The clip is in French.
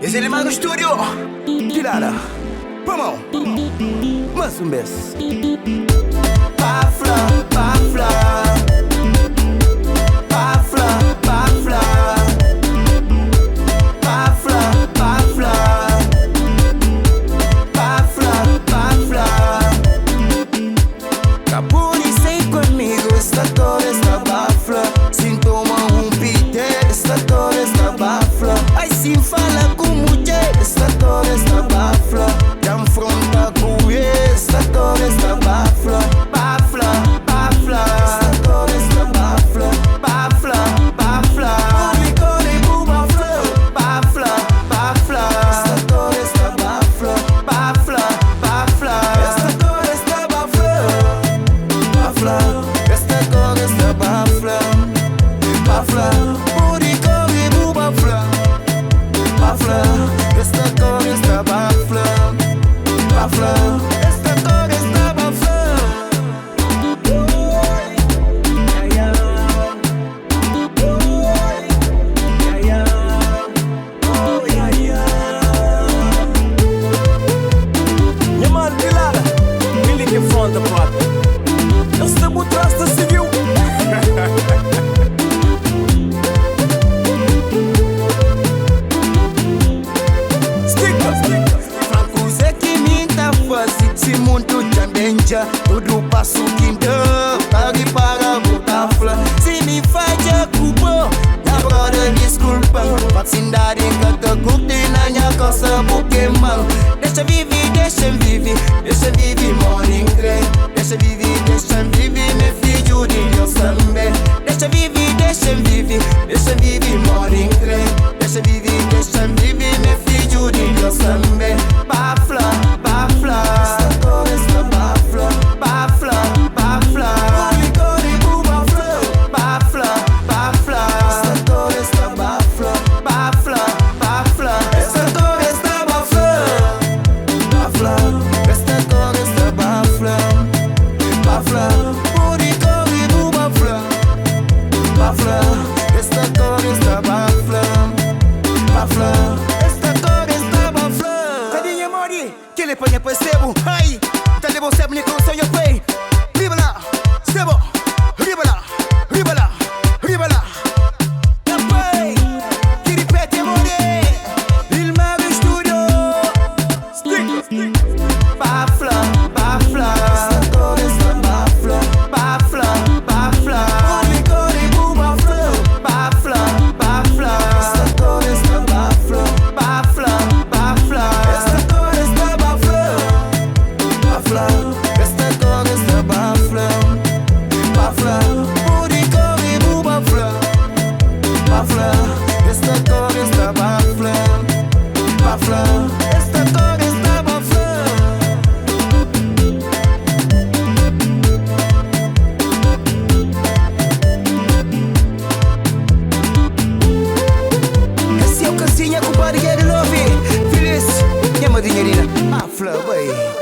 Esse ele mais no estúdio. Tirada. Vamos. Mais um beijo. Pafla, pafla. Pafla, pafla. Pafla, pafla. Pafla, pafla. Capone sei comigo, esta toda esta bafla. Sintoma pite, esta toda esta bafla. Ai sim fala com mulher, esta toda esta bafla. Te enfronta com esta toda esta bafla. Bafla, bafla. Esta toda esta bafla. Bafla, bafla. Unicórnio e buba flow. Bafla, bafla. Esta toda esta bafla. Bafla, bafla. Esta toda esta bafla. Bafla, esta toda esta bafla. Bafla, unicórnio e buba flow. Bafla, esta toda esta bafla. Bafla, esta toda esta bafla. Minha mano, pilada, me liga em front da porta. Eu estou por trás da civil. Franco que minta fácil, se muito jandenja. Tudo passo quinta, pague para botar flor. Se me falha culpa, na brother desculpa. Vacindade em cada curte na minha calça Pokémon. Deixa viver, deixa viver, deixa viver morning grey. Deixa viver, meu filho de Deus também. Deixa viver, deixa viver morning grey. Deixa viver, meu filho de Deus também. Bafla, bafla. Esta toda esta bafla. Bafla, bafla. Unicórnio e buba flow. Bafla, bafla. Esta toda esta bafla. Bafla, bafla. Esta toda esta bafla. Bafla, esta toda esta bafla. Bafla, unicórnio e buba flow. Bafla, esta toda esta bafla. Bafla, esta toda esta bafla. Tadinha mori, que ele põe pra sebo. Ai, tá de você me com seu pay. Riba lá, sebo. Riba lá, riba lá, riba lá. Na pay, que repete mori. Il mago studio. Stick. Bafla, bafla. Esta toda esta bafla. Bafla, bafla. Unicórnio e buba flow. Bafla, bafla. Esta toda esta bafla. Bafla, bafla. Esta toda esta bafla. Bafla, esta toda esta bafla. Bafla, unicórnio e buba flow. Bafla, esta toda esta bafla. Bafla, esta toda esta bafla. Esse é o Casinha com o Barrigueiro Love. Feliz, minha madrinha. Bafla, boy.